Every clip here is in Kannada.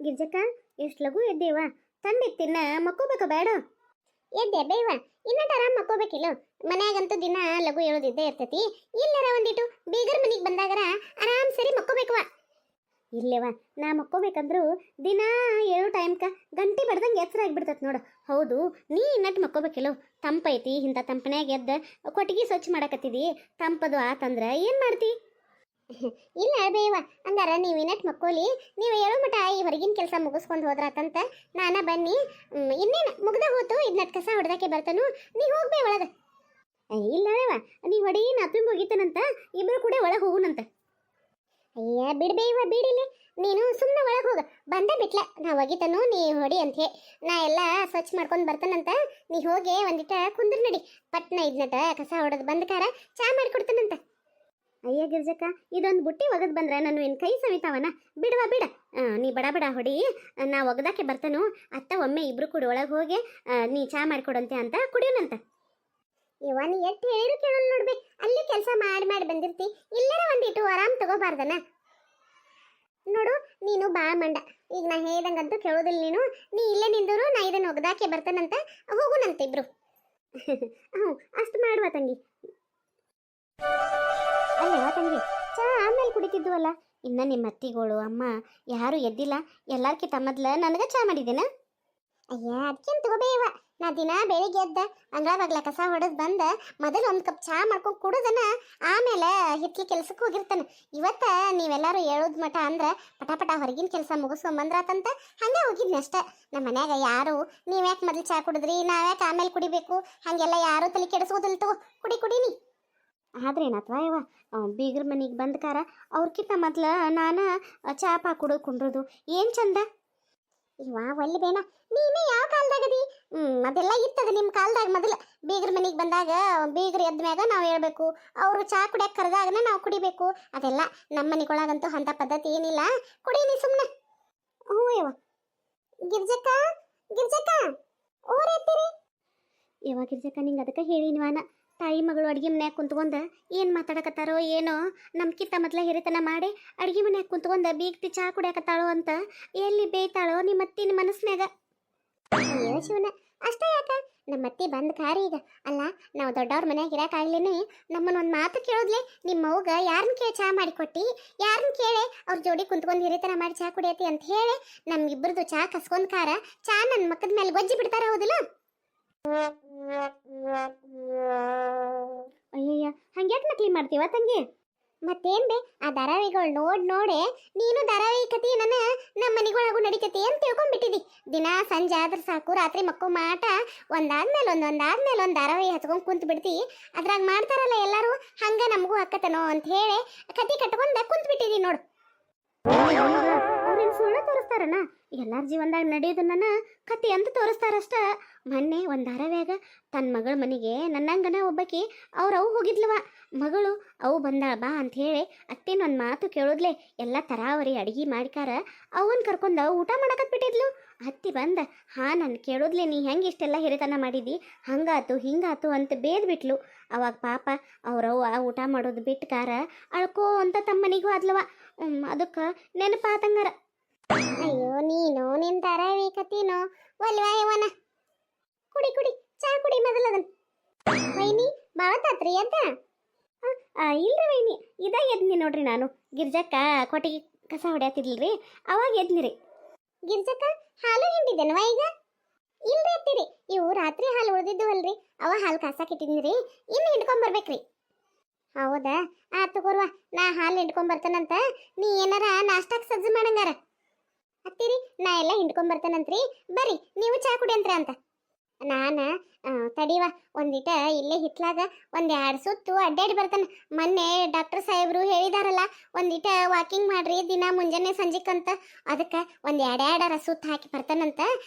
ಗಿರ್ಜಕ್ಕ ಎಷ್ಟು ಲಘು ಎದ್ದೇವ ತಂದಿತ್ತಿನ್ನ ಮಕ್ಕೋಬೇಕ ಬೇಡ ಎದ್ದೆ ಬೇವ ಇನ್ನಟ ಆರಾಮ್ ಮಕ್ಕೋಬೇಕಿಲ್ಲ ಮನ್ಯಾಗಂತೂ ದಿನ ಲಘು ಹೇಳೋದಿದ್ದೇ ಇರ್ತೈತಿ ಇಲ್ಲರ ಒಂದಿಟ್ಟು ಬೀಗರ್ ಮನಿಗೆ ಬಂದಾಗರ ಆರಾಮ್ ಸರಿ ಮಕ್ಕೋಬೇಕವ ಇಲ್ಲೇವ ನಾ ಮಕ್ಕೋಬೇಕಂದ್ರು ದಿನ 7 ಟೈಮ್ಕ ಗಂಟೆ ಬಡ್ದಂಗೆ ಎಚ್ಚರ ಆಗಿಬಿಡ್ತೈತಿ ನೋಡು ಹೌದು ನೀ ಇನ್ನಟ್ಟು ಮಕ್ಕೋಬೇಕಿಲ್ಲ ತಂಪೈತಿ ಇಂಥ ತಂಪನ್ಯಾಗ ಎದ್ದ ಕೊಟ್ಟಿಗೆ ಸ್ವಚ್ಛ ಮಾಡಕತ್ತಿದಿ ತಂಪದು ಆತಂದ್ರೆ ಏನು ಮಾಡ್ತಿ ಇಲ್ಲ ಬೇವ ಅಂದಾರ ನೀವು ಇನ್ನಟ್ ಮಕ್ಕೋಲಿ ನೀವು ಹೇಳೋ ಮಟ ಈ ಹೊರಗಿನ ಕೆಲಸ ಮುಗಿಸ್ಕೊಂಡು ಹೋದ್ರಾತಂತ ನಾನ ಬನ್ನಿ ಇನ್ನೇನು ಮುಗ್ದ ಹೋತು ಇದನ್ನಟ್ ಕಸ ಹೊಡೆದಕ್ಕೆ ಬರ್ತಾನು ನೀ ಹೋಗ್ಬೇ ಒಳಗೆ ಇಲ್ಲ ಅಳವ ನೀ ಹೊಡಿ ನಾ ತುಂಬ ಹೋಗಿತ್ತನಂತ ಇಬ್ರು ಕೂಡ ಒಳಗೆ ಹೋಗುನಂತ ಅಯ್ಯ ಬಿಡ್ಬೇವ ಬಿಡಿಲಿ ನೀನು ಸುಮ್ಮನೆ ಒಳಗೆ ಹೋಗ ಬಂದ ಬಿಟ್ಲ ನಾ ಒಗಿತನು ನೀ ಹೊಡಿ ಅಂತ ಹೇಳಿ ನಾ ಎಲ್ಲ ಸ್ವಚ್ಛ ಮಾಡ್ಕೊಂಡು ಬರ್ತಾನಂತ ನೀ ಹೋಗಿ ಒಂದಿಟ ಕುಂದ್ರ ನಡಿ ಪಟ್ನ ಇದನ್ನಟ ಕಸ ಹೊಡೆದು ಬಂದಕಾರ ಚಾ ಮಾಡಿಕೊಡ್ತಾನಂತ ಅಯ್ಯ ಗಿರ್ಜಕ್ಕ ಇದೊಂದು ಬುಟ್ಟಿ ಒಗದ್ ಬಂದ್ರೆ ನಾನು ಏನು ಕೈ ಸವಿತಾವನ ಬಿಡವಾ ಬಿಡ ನೀ ಬಡ ಬಡ ಹೊಡಿ ನಾ ಒಗದಾಕೆ ಬರ್ತಾನು ಅತ್ತ ಒಮ್ಮೆ ಇಬ್ರು ಕೂಡ ಒಳಗೆ ಹೋಗಿ ನೀ ಚಾ ಮಾಡಿಕೊಡಂತೆ ಅಂತ ಕುಡಿಯೋನಂತ ಇವ ನೀ ಎಟ್ಟು ಹೇಳಿರು ಕೇಳೋಲ್ಲ ನೋಡ್ಬೇ ಅಲ್ಲಿ ಕೆಲಸ ಮಾಡಿ ಮಾಡಿ ಬಂದಿರ್ತಿ ಇಲ್ಲರ ಒಂದಿಟ್ಟು ಆರಾಮ್ ತಗೋಬಾರ್ದನ ನೋಡು ನೀನು ಬಾ ಮಂಡ ಈಗ ನಾ ಹೇಳ್ದಂಗಂತೂ ಕೇಳೋದಿಲ್ಲ ನೀ ಇಲ್ಲೇ ನಿಂದರು ನಾ ಇದನ್ನು ಒಗದಾಕೆ ಬರ್ತಾನಂತ ಹೋಗುನಂತ ಇಬ್ರು ಹ್ಞೂ ಅಷ್ಟು ಮಾಡುವ ತಂಗಿ ಅಲ್ಲವ ತಂಗಿ ಚಾ ಆಮೇಲೆ ಕುಡಿತಿದ್ವಲ್ಲ ಇನ್ನ ನಿಮ್ಮ ಅತ್ತಿಗಳು ಅಮ್ಮ ಯಾರು ಎದ್ದಿಲ್ಲ ಎಲ್ಲಾರ್ಕಿಂತ ಮೊದ್ಲ ನನಗ ಚಾ ಮಾಡಿದ್ದೇನ ಅಯ್ಯ ಅದಕ್ಕೇನು ತಗೋಬೇವ ನಾ ದಿನ ಬೆಳಿಗ್ಗೆ ಎದ್ದ ಅಂಗಳ ಬಾಗ್ಲ ಕಸ ಹೊಡೆದ್ ಬಂದ ಮೊದಲು ಒಂದು ಕಪ್ ಚಾ ಮಾಡ್ಕೊಂಡು ಕುಡುದನ ಆಮೇಲೆ ಹಿತ್ಲಿ ಕೆಲ್ಸಕ್ಕೆ ಹೋಗಿರ್ತಾನೆ ಇವತ್ತ ನೀವೆಲ್ಲರೂ ಹೇಳೋದ್ ಮಟ ಅಂದ್ರೆ ಪಟ ಹೊರಗಿನ ಕೆಲಸ ಮುಗಿಸ್ಕೊಂಬಂದ್ರಾತಂತ ಹಂಗೆ ಹೋಗಿದ್ನಿ ಅಷ್ಟ ನಮ್ಮ ಮನ್ಯಾಗ ಯಾರು ನೀವ್ಯಾಕೆ ಮೊದಲು ಚಾ ಕುಡಿದ್ರಿ ನಾವ್ಯಾಕೆ ಆಮೇಲೆ ಕುಡಿಬೇಕು ಹಂಗೆಲ್ಲ ಯಾರು ತಲೆ ಕೆಡಿಸೋದಿಲ್ಲ ತಗೋ ಕುಡಿನಿ ಆದ್ರೆ ಏನಾತ್ವ ಯವ ಬೀಗ್ರ ಮನೆಗೆ ಬಂದ್ಕಾರ ಅವ್ರಕ್ಕಿಂತ ಮೊದ್ಲ ನಾನು ಚಾಪ ಕುಡಿದ್ಕೊಂಡ್ರದು ಏನು ಚಂದ ಇವ ಒಲ್ಲಿ ಬೇನ ನೀನೇ ಯಾವ ಕಾಲದಾಗದಿ ಅದೆಲ್ಲ ಇರ್ತದ ನಿಮ್ಮ ಕಾಲದಾಗ ಮೊದಲು ಬೀಗ್ರ ಮನೆಗೆ ಬಂದಾಗ ಬೀಗ್ರ ಎದ್ದ ಮ್ಯಾಗ ನಾವು ಹೇಳ್ಬೇಕು ಅವರು ಚಾ ಕುಡಿಯಕ್ಕೆ ಕರೆದಾಗನ ನಾವು ಕುಡಿಬೇಕು ಅದೆಲ್ಲ ನಮ್ಮ ಮನೆಗೊಳಗಂತೂ ಅಂಥ ಪದ್ಧತಿ ಏನಿಲ್ಲ ಕುಡೀನಿ ಸುಮ್ಮನೆ ಹ್ಞೂ ಯವ ಗಿರ್ಜಕ್ಕ ಓರೇತೀರಿ ಯವ ಗಿರ್ಜಕ್ಕ ನಿಂಗೆ ಅದಕ್ಕೆ ಹೇಳಿನ್ವಾನ ತಾಯಿ ಮಗಳು ಅಡುಗೆ ಮನ್ಯಾಗ ಕುಂತ್ಕೊಂಡ ಏನು ಮಾತಾಡಕತ್ತಾರೋ ಏನೋ ನಮ್ಕಿಂತ ಮೊದಲ ಹಿರಿತನ ಮಾಡಿ ಅಡುಗೆ ಮನ್ಯಾಗ ಕುಂತ್ಕೊಂಡ ಬೀಗ್ತಿ ಚಾ ಕುಡಿಯಕತ್ತಾಳೋ ಅಂತ ಎಲ್ಲಿ ಬೇಯ್ತಾಳೋ ನಿಮ್ಮ ಅತ್ತಿನ ಮನಸ್ಸಿನಾಗ ಅಯ್ಯೋ ಶಿವನ ಅಷ್ಟೇ ಯಾಕ ನಮ್ಮ ಅತ್ತಿ ಬಂದ್ ಕಾರಿ ಈಗ ಅಲ್ಲ ನಾವು ದೊಡ್ಡವ್ರ ಮನ್ಯಾಗ ಇರಕ್ಕಾಗ್ಲೇನೆ ನಮ್ಮನ್ನ ಒಂದು ಮಾತು ಕೇಳೋದ್ಲೆ ನಿಮ್ಮ ಅವ್ಗ ಯಾರನ್ನ ಕೇಳಿ ಚಾ ಮಾಡಿಕೊಟ್ಟಿ ಯಾರನ್ನ ಕೇಳಿ ಅವ್ರ ಜೋಡಿ ಕುಂತ್ಕೊಂಡು ಹಿರಿತನ ಮಾಡಿ ಚಾ ಕುಡಿಯತಿ ಅಂತ ಹೇಳಿ ನಮ್ಗಿಬ್ಬರದು ಚಾ ಕಸ್ಕೊಂಡ್ ಕಾರ ಚಾ ನನ್ನ ಮಕ್ಕದ ಮೇಲೆ ಗೊಜ್ಜಿ ಬಿಡ್ತಾರ ಹೌದಿಲ್ಲ ಅಯ್ಯಯ್ಯ ಹಂಗ್ಯಾಕೆ ನಕಲಿ ಮಾಡ್ತೀವ ತಂಗಿ ಮತ್ತೇನ್ ಬೇ ಆ ಧಾರಾವಾಹಿಗಳು ನೋಡಿ ನೀನು ಧಾರಾವಾಹಿ ಕತಿ ನಮ್ಮ ಮನೆಗೊಳಗೂ ನಡಿತೈತಿ ಅಂತ ತಿಳ್ಕೊಂಡ್ಬಿಟ್ಟಿದಿ ದಿನ ಸಂಜೆ ಆದ್ರೆ ಸಾಕು ರಾತ್ರಿ ಮಕ್ಕಳು ಮಾಟ ಒಂದಾದ್ಮೇಲೆ ಒಂದು ಧಾರಾವಾಹಿ ಹಚ್ಕೊಂಡು ಕುಂತು ಬಿಡ್ತಿ ಅದ್ರಾಗ ಮಾಡ್ತಾರಲ್ಲ ಎಲ್ಲರೂ ಹಂಗ ನಮಗೂ ಹಾಕತನೋ ಅಂತ ಹೇಳಿ ಕತಿ ಕಟ್ಕೊಂಡ ಕುಂತು ಬಿಟ್ಟಿದಿ ನೋಡು ಅವ್ರೇನು ಸುಳ್ಳು ತೋರಿಸ್ತಾರನ ಎಲ್ಲಾರ ಜೀವನದಾಗ ನಡೆಯೋದನ್ನ ಕತಿ ಅಂತ ತೋರಿಸ್ತಾರಷ್ಟ ಮೊನ್ನೆ ಒಂದು ಧಾರಾವ್ಯಾಗ ತನ್ನ ಮಗಳ ಮನೆಗೆ ನನ್ನಂಗನ ಒಬ್ಬಾಕಿ ಅವು ಹೋಗಿದ್ಲವ ಮಗಳು ಅವು ಬಂದಾಳ ಬಾ ಅಂತ ಹೇಳಿ ಅತ್ತೇನು ಒಂದು ಮಾತು ಕೇಳೋದ್ಲೆ ಎಲ್ಲ ತರಾವರಿ ಅಡಿಗೆ ಮಾಡಿಕಾರ ಅವನ್ ಕರ್ಕೊಂಡ ಊಟ ಮಾಡಕತ್ ಬಿಟ್ಟಿದ್ಲು ಹತ್ತಿ ಬಂದ ನಾನು ಕೇಳೋದ್ಲೆ ನೀ ಹೆಂಗೆ ಇಷ್ಟೆಲ್ಲ ಹಿರಿತನ ಮಾಡಿದಿ ಹಂಗಾತು ಹಿಂಗಾತು ಅಂತ ಬೇದ್ಬಿಟ್ಲು ಅವಾಗ ಪಾಪ ಅವ್ರವ್ವ ಊಟ ಮಾಡೋದು ಬಿಟ್ಕಾರ ಅಳ್ಕೋ ಅಂತ ತಮ್ಮನಿಗೂ ಆದ್ಲವ ಅದಕ್ಕೆ ನೆನಪಾತಂಗಾರ ಅಯ್ಯೋ ನೀನು ನಿನ್ ಧಾರಾವಾಹಿ ಕತೀನೋ ಒಲ್ವಾ ಇವನ ಕುಡಿ ಚಾ ಕುಡಿ ಮೊದಲದನ್ ವೈನಿ ಬಾವತ್ತಾತ್ರಿ ಅಂತ ಇಲ್ರಿ ವೈನಿ ಇದಾಗ ಎದ್ನಿ ನೋಡ್ರಿ ನಾನು ಗಿರ್ಜಕ್ಕ ಕೊಟ್ಟಿಗೆ ಕಸ ಹೊಡ್ಯಾತಿದ್ಲ್ರಿ ಅವಾಗ ಎದ್ನಿರಿ ಗಿರ್ಜಕ್ಕ ಹಾಲು ಹಿಂಡಿದ್ದೇನವ ಈಗ ಇಲ್ರಿ ಅತ್ತೀರಿ ಇವು ರಾತ್ರಿ ಹಾಲು ಉಳ್ದಿದ್ದು ಅವ ಹಾಲು ಕಾಸಕ್ಕಿಟ್ಟಿದ್ನಿರಿ ಇನ್ನು ಹಿಂಡ್ಕೊಂಬರ್ಬೇಕ್ರಿ ಹೌದಾ ತಗೋರ್ವ ನಾ ಹಾಲು ಹಿಂಡ್ಕೊಂಬರ್ತಾನಂತ ನೀ ಏನಾರ ನಾಷ್ಟಾಕ್ ಸಜ್ಜು ಮಾಡಂಗಾರ ಅತ್ತೀರಿ ನಾ ಎಲ್ಲ ಹಿಂಡ್ಕೊಂಬರ್ತಾನಂತ್ರಿ ಬರ್ರಿ ನೀವು ಚಾ ಕುಡಿಯಂತ್ರ ಅಂತ ನಾನು ತಡೀವ ಒಂದಿಟ ಇಲ್ಲೇ ಹಿತ್ಲಾಗ ಒಂದೆರಡು ಸುತ್ತು ಅಡ್ಡಾಡಿ ಬರ್ತಾನೆ ಮೊನ್ನೆ ಡಾಕ್ಟರ್ ಸಾಹೇಬ್ರು ಹೇಳಿದಾರಲ್ಲ ಒಂದಿಟ ವಾಕಿಂಗ್ ಮಾಡ್ರಿ ದಿನ ಮುಂಜಾನೆ ಸಂಜಿಕ್ಕಂತ ಅದಕ್ಕೆ ಒಂದು ಎರಡೆರಡರ ಸುತ್ತು ಹಾಕಿ ಬರ್ತಾನಂತ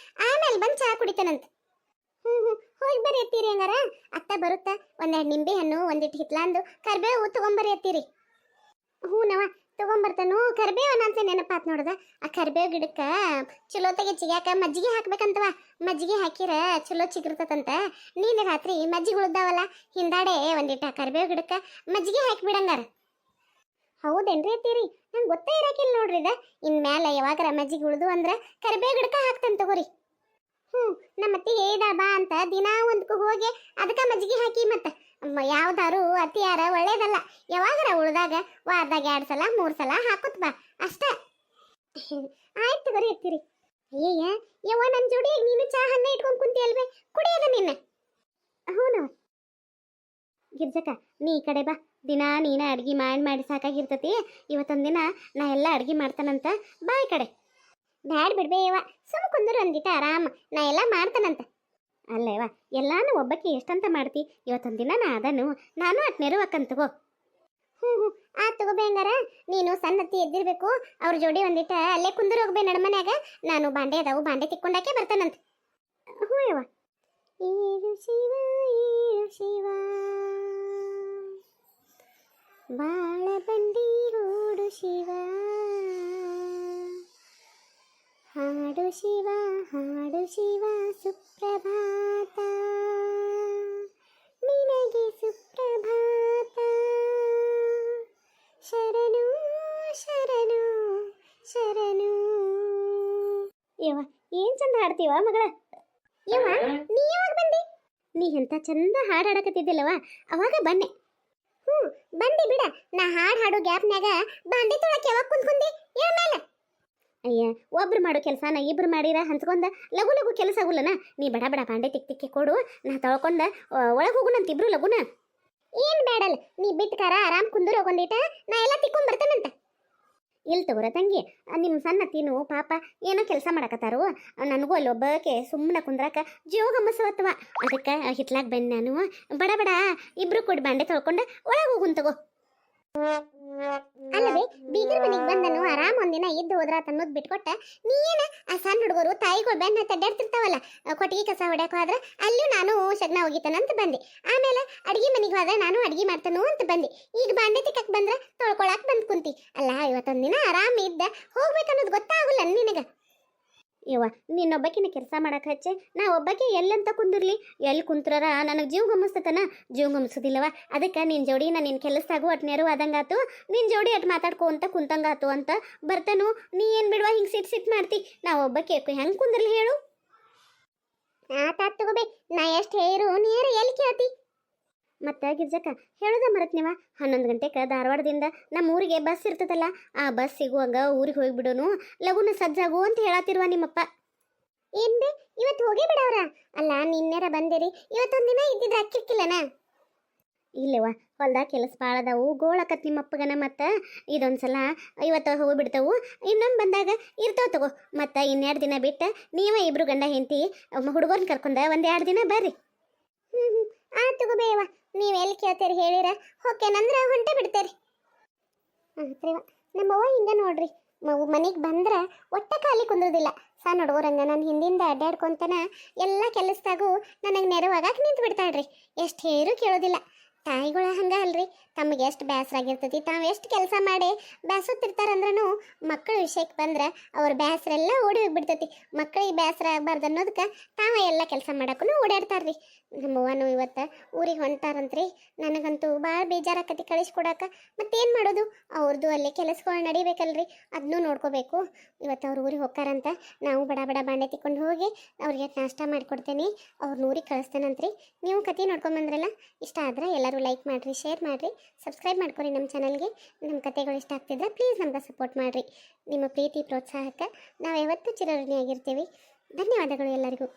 ಆಮೇಲೆ ಬಂದು ಚಾ ಕುಡಿತಾನಂತ ಹೋಗಿ ಬರ್ರಿ ಎತ್ತೀರಿ ಹಂಗಾರ ಅತ್ತ ಬರುತ್ತಾ ಒಂದೆರಡು ನಿಂಬೆ ಹಣ್ಣು ಒಂದಿಟ್ಟು ಹಿತ್ಲಾಂದು ಕರ್ಬೇವು ತಗೊಂಬರ್ರಿ ಎತ್ತೀರಿ ಹ್ಞೂನವ ತಗೊಂಬರ್ತಾನು ಕರ್ಬೇವನ ಅಂತ ನೆನಪಾತ್ ನೋಡ್ದ ಆ ಕರ್ಬೇವು ಗಿಡಕ್ಕೆ ಚಲೋತೆಗೆ ಚಿಗ್ಯಾಕ ಮಜ್ಜಿಗೆ ಹಾಕ್ಬೇಕಂತವ ಮಜ್ಜಿಗೆ ಹಾಕಿರ ಚಲೋ ಚಿಗಿರ್ತದಂತ ನೀನು ರಾತ್ರಿ ಮಜ್ಜಿಗೆ ಉಳ್ದಾವಲ್ಲ ಹಿಂದಾಡೆ ಒಂದಿಟ್ಟ ಕರ್ಬೇವು ಗಿಡಕ್ಕೆ ಮಜ್ಜಿಗೆ ಹಾಕಿಬಿಡಂಗಾರ ಹೌದೇನ್ರಿ ಅತ್ತೀರಿ? ನಂಗೆ ಗೊತ್ತೇ ಇರಾಕಿಲ್ಲ ನೋಡ್ರಿ ಇದ. ಇನ್ಮೇಲೆ ಯಾವಾಗಾರ ಮಜ್ಜಿಗೆ ಉಳ್ದು ಅಂದ್ರೆ ಕರಿಬೇವು ಗಿಡಕ ಹಾಕ್ತೇನೆ ತಗೋರಿ. ನಮ್ಮ ಅತ್ತಿ ಹೇಳಿದ ಬಾ ಅಂತ ದಿನಾ ಒಂದಕ್ಕೂ ಹೋಗಿ ಅದಕ್ಕೆ ಮಜ್ಜಿಗೆ ಹಾಕಿ ಮತ್ತೆ ಯಾವ್ದಾರು ಅತಿಯಾರ ಒಳ್ಳೇದಲ್ಲ. ಯಾವಾಗಾರ ಉಳ್ದಾಗ ವಾರದಾಗ 2 ಸಲ 3 ಸಲ ಹಾಕುತ್ ಬಾ ಅಷ್ಟೇ. ಆಯ್ತು ತಗೋರಿ ಅತ್ತೀರಿ. ಅಯ್ಯಯ್ಯ ಯವ್ವ, ನನ್ನ ಜೋಡಿ ನೀನು ಚಾ ಹಂಗ ಇಟ್ಕೊಂಡು ಕುಂತಿಯಲ್ವೇ, ಕುಡಿಯೋದ ನಿನ್ನ. ಹ್ಞೂ ಗಿರ್ಜಕ್ಕ, ನೀ ಈ ಕಡೆ ಬಾ. ದಿನ ನೀನ ಅಡ್ಗೆ ಮಾಡಿ ಸಾಕಾಗಿರ್ತತಿ. ಇವತ್ತೊಂದಿನ ನಾ ಎಲ್ಲ ಅಡ್ಗೆ ಮಾಡ್ತಾನಂತ, ಬಾ ಈ ಕಡೆ. ಬ್ಯಾಡ್ ಬಿಡ್ಬೇಯವ್ವ, ಸುಮ್ಮ ಕುಂದ್ರು ಅಂದಿಟ್ಟ ಆರಾಮ, ನಾ ಎಲ್ಲ ಮಾಡ್ತಾನಂತ. ಅಲ್ಲೇವ, ಎಲ್ಲಾನು ಒಬ್ಬಕ್ಕೆ ಎಷ್ಟಂತ ಮಾಡ್ತಿ. ಇವತ್ತೊಂದಿನ ನಾ ಅದನ್ನು ನಾನು ಅಟ್ ನೆರವಕ್ಕಂತ ತಗೋ. ಹ್ಞೂ ಆತ್ ತಗೋಬೇ. ಹಂಗಾರ ನೀನು ಸಣ್ಣತ್ತಿ ಎದ್ದಿರ್ಬೇಕು, ಅವ್ರ ಜೋಡಿ ಒಂದಿಟ್ಟ ಅಲ್ಲೇ ಕುಂದ್ರು ಹೋಗ್ಬೇ ನಡ್ಮನ್ಯಾಗ. ನಾನು ಬಾಂಡೆ ಅದಾವು, ಬಾಂಡೆ ತಿಕ್ಕೊಂಡಾಕೆ ಬರ್ತಾನಂತ. ಹ್ಞೂ ಯವ್ವ. ಏಳು ಶಿವ ಏಳು ಶಿವ ಬಾಳ ಬಂಡಿ ಹೂಡು ಶಿವ, ಹಾಡು ಶಿವ ಹಾಡು ಶಿವ ಸುಪ್ರಭಾತ ನಿನಗೆ ಸುಪ್ರಭಾತ, ಶರಣು ಶರಣು ಶರಣು. ಯವ್ವ ಏನ್ ಚಂದ ಹಾಡ್ತೀವ ಮಗಳ. ಯವ್ವ ನೀ ಯಾವಾಗ ಬಂದಿ? ನೀ ಎಂತ ಚಂದ ಹಾಡು ಹಾಡಕತ್ತಿದ್ದಿಲ್ಲವ, ಅವಾಗ ಬನ್ನೆ. ಬಂದಿ ಬಿಡ. ನಾ ಹಾಡು ಗ್ಯಾಪ್ನ್ಯಾಗ ಬಾಂಡೆ ತೊಳಕ್ಕೆ ಯಾವಾಗ ಕುಂತ್ಕೊಂಡಿ ಮೇಲೆ? ಅಯ್ಯ, ಒಬ್ರು ಮಾಡೋ ಕೆಲಸನ ಇಬ್ರು ಮಾಡಿರ ಹಂಚ್ಕೊಂಡ ಲಘು ಲಘು ಕೆಲಸ ಆಗುಲ್ಲನ. ನೀ ಬಡ ಬಡ ಬಾಂಡೆ ತಿಕ್ಕಿ ಕೊಡು, ನಾ ತೊಳ್ಕೊಂಡ ಒಳಗೆ ಹೋಗುನಂತ ಇಬ್ರು ಲಘುನ. ಏನ್ ಬೇಡಲ್ಲ, ನೀ ಬಿಟ್ಕಾರ ಆರಾಮ್ ಕುಂದೂರು ಹೋಗೊಂದಿಟ, ನಾ ಎಲ್ಲ ತಿಕ್ಕೊಂಡ್ ಬರ್ತಾನಂತ. ಇಲ್ಲಿ ತಗೋರ ತಂಗಿ, ನಿಮ್ಮ ಸಣ್ಣ ತೀನು ಪಾಪ ಏನೋ ಕೆಲಸ ಮಾಡಕತ್ತಾರು. ನನಗೂ ಅಲ್ಲಿ ಒಬ್ಬಕ್ಕೆ ಸುಮ್ಮನೆ ಕುಂದ್ರಾಕ ಜೀವ ಗಮ್ಮಸವತ್ವ. ಅದಕ್ಕೆ ಹಿತ್ಲಾಗ ಬಂದು ನಾನು ಬಡ ಬಡ ಇಬ್ರು ಕೊಡಿ ಬಾಂಡೆ ತೊಳ್ಕೊಂಡು ಒಳಗೆ ಹೋಗುನ್ ತಗೋ. ಅಲ್ಲದೆ ಬೀಗರ ಮನೆಗೆ ಬಂದನು ಆರಾಮ್ ಒಂದಿನ ಇದ್ದು ಹೋದ್ರ ತನ್ನೋದ್ ಬಿಟ್ಕೊಟ್ಟ. ನೀನ ಆ ಸಣ್ಣ ಹುಡುಗರು ತಾಯಿಗಳು ಬೆನ್ನ ತಡ್ಡಾಡ್ತಿರ್ತಾವಲ್ಲ, ಕೊಟ್ಟಿಗೆ ಕಸ ಹೊಡ್ಯಾಕ ಹೋದ್ರ ಅಲ್ಲೂ ನಾನು ಶಗ್ನ ಹೋಗಿತಾನಂತ ಬಂದೆ. ಆಮೇಲೆ ಅಡ್ಗೆ ಮನೆಗೆ ಹೋದ ನಾನು ಅಡ್ಗೆ ಮಾಡ್ತಾನು ಅಂತ ಬಂದೆ. ಈಗ ಬಾಂಡೆ ತಿಕ್ಕಕ್ ಬಂದ್ರ ತೊಳ್ಕೊಳಕ್ ಬಂದ್ ಕುಂತಿ ಅಲ್ಲ. ಇವತ್ತೊಂದಿನ ಆರಾಮ್ ಇದ್ದ ಹೋಗ್ಬೇಕನ್ನೋದು ಗೊತ್ತಾಗಲ್ಲ ನಿನಗ. ಯವ್ವ, ನಿನ್ನೊಬ್ಬಕಿನ ಕೆಲಸ ಮಾಡಕ್ಕೆ ಹಚ್ಚೆ, ನಾ ಒಬ್ಬಕ್ಕೆ ಎಲ್ಲಂತ ಕುಂದಿರ್ಲಿ. ಎಲ್ಲಿ ಕುಂತ್ರರ ನನಗೆ ಜೀವ ಗಮ್ಮಿಸ್ತತನ, ಜೀವ ಗಮ್ಮಿಸೋದಿಲ್ಲವ. ಅದಕ್ಕೆ ನಿನ್ನ ಜೋಡಿ ನಾ ನಿನ್ನ ಕೆಲಸದಾಗು ಅಟ್ ನೆರವು ಆದಂಗಾತು, ನಿನ್ನ ಜೋಡಿ ಅಟ್ ಮಾತಾಡ್ಕೊ ಅಂತ ಕುಂತಂಗಾತು ಅಂತ ಬರ್ತಾನು. ನೀ ಏನು ಬಿಡುವ ಹಿಂಗೆ ಸಿಟ್ ಮಾಡ್ತಿ. ನಾ ಒಬ್ಬಕ್ಕೆ ಹೆಂಗೆ ಕುಂದಿರ್ಲಿ ಹೇಳು? ಆತಾತ್ ತಗೋಬೇ, ನಾ ಎಷ್ಟು ಹೇರು ನೀರು ಎಲ್ಲಿ ಕೇಳ್ತಿ? ಮತ್ತು ಗಿರ್ಜಕ್ಕ ಹೇಳೋದ ಮರತ್ನಿವ, 11 ಗಂಟೆಗೆ ಧಾರವಾಡದಿಂದ ನಮ್ಮ ಊರಿಗೆ ಬಸ್ ಇರ್ತದಲ್ಲ, ಆ ಬಸ್ ಸಿಗುವಾಗ ಊರಿಗೆ ಹೋಗಿಬಿಡೋನು, ಲಗುನ ಸಜ್ಜಾಗು ಅಂತ ಹೇಳತ್ತಿರುವ ನಿಮ್ಮಪ್ಪ. ಏನ್ ಬೇ ಇವತ್ತು ಹೋಗೇ ಬಿಡವ್ರ? ಅಲ್ಲ ನಿನ್ನೆರ ಬಂದಿರಿ, ಇವತ್ತೊಂದಿನ ಇದ್ದಿದ್ರೆ ಅಕ್ಕಿಕ್ಕಿಲ್ಲನ? ಇಲ್ಲವ, ಹೊಲ್ದಾಗ ಕೆಲಸ ಭಾಳ ಅದಾವು, ಗೋಳಕತ್ ನಿಮ್ಮಪ್ಪಗನ. ಮತ್ತು ಇದೊಂದ್ಸಲ ಇವತ್ತು ಹೋಗಿಬಿಡ್ತಾವು, ಇನ್ನೊಂದು ಬಂದಾಗ ಇರ್ತಾವ ತಗೋ. ಮತ್ತು 2 ದಿನ ಬಿಟ್ಟು ನೀವೇ ಇಬ್ರು ಗಂಡ ಹೆಂಡತಿ ಹುಡುಗರ್ನ ಕರ್ಕೊಂಡ 1-2 ದಿನ ಬರ್ರಿ. ಆಯ್ತು ತಗೋಬೇವ, ನೀವು ಎಲ್ಲಿ ಕೇಳ್ತೀರಿ ಹೇಳಿರ ಹೊಕ್ಕೇನಂದ್ರೆ ಹೊಂಟೆ ಬಿಡ್ತೇರಿ. ನಮ್ಮವ್ವ ಹಿಂಗೆ ನೋಡ್ರಿ, ಮನೆಗೆ ಬಂದ್ರೆ ಒಟ್ಟ ಖಾಲಿ ಕುಂದ್ರದಿಲ್ಲ. ಸಣ್ಣ ಹುಡುಗರಂಗ ನಾನು ಹಿಂದಿಂದ ಅಡ್ಡಾಡ್ಕೊಂತನ ಎಲ್ಲ ಕೆಲಸದಾಗೂ ನನಗೆ ನೆರವಾಗಕ್ಕೆ ನಿಂತು ಬಿಡ್ತಾಳ್ರಿ. ಎಷ್ಟು ಹೇರು ಕೇಳೋದಿಲ್ಲ. ತಾಯಿಗಳ ಹಂಗ ಅಲ್ರಿ, ತಮಗೆ ಎಷ್ಟು ಬೇಸರ ಆಗಿರ್ತೈತಿ, ತಾವು ಎಷ್ಟು ಕೆಲಸ ಮಾಡಿ ಬೇಸತ್ತಿರ್ತಾರಂದ್ರೂ ಮಕ್ಕಳ ವಿಷಯಕ್ಕೆ ಬಂದ್ರೆ ಅವ್ರ ಬೇಸರೆಲ್ಲ ಓಡಿ ಹೋಗ್ಬಿಡ್ತೈತಿ. ಮಕ್ಕಳಿಗೆ ಬೇಸರ ಆಗಬಾರ್ದು ಅನ್ನೋದಕ್ಕೆ ತಾವ ಎಲ್ಲ ಕೆಲಸ ಮಾಡೋಕ್ಕೂ ಓಡಾಡ್ತಾರ್ರಿ. ನಮ್ಮವ್ವನು ಇವತ್ತು ಊರಿಗೆ ಹೊಂಟಾರಂತ್ರಿ. ನನಗಂತೂ ಭಾಳ ಬೇಜಾರಾಕತಿ ಕಳಿಸ್ಕೊಡಕ್ಕೆ. ಮತ್ತೇನು ಮಾಡೋದು, ಅವ್ರದ್ದು ಅಲ್ಲೇ ಕೆಲಸಗಳು ನಡಿಬೇಕಲ್ರಿ, ಅದನ್ನೂ ನೋಡ್ಕೋಬೇಕು. ಇವತ್ತು ಅವ್ರು ಊರಿಗೆ ಹೋಗ್ತಾರಂತ ನಾವು ಬಡ ಬಡ ಬಾಂಡೆ ತಿಕ್ಕೊಂಡು ಹೋಗಿ ಅವ್ರಿಗೆ ನಾಷ್ಟ ಮಾಡಿಕೊಡ್ತೇನೆ, ಅವ್ರ ಊರಿಗೆ ಕಳಿಸ್ತೇನಂತ್ರಿ. ನೀವು ಕತೆ ನೋಡ್ಕೊಂಬಂದ್ರಲ್ಲ, ಇಷ್ಟ ಆದ್ರೆ ಎಲ್ಲರೂ ಲೈಕ್ ಮಾಡಿರಿ, ಶೇರ್ ಮಾಡಿರಿ, ಸಬ್ಸ್ಕ್ರೈಬ್ ಮಾಡ್ಕೊರಿ ನಮ್ಮ ಚಾನಲ್ಗೆ. ನಮ್ಮ ಕತೆಗಳು ಇಷ್ಟ ಆಗ್ತಿದ್ರೆ ಪ್ಲೀಸ್ ನಮ್ಗೆ ಸಪೋರ್ಟ್ ಮಾಡಿರಿ. ನಿಮ್ಮ ಪ್ರೀತಿ ಪ್ರೋತ್ಸಾಹಕ್ಕೆ ನಾವು ಯಾವತ್ತೂ ಚಿರಋಣಿಯಾಗಿರ್ತೀವಿ. ಧನ್ಯವಾದಗಳು ಎಲ್ಲರಿಗೂ.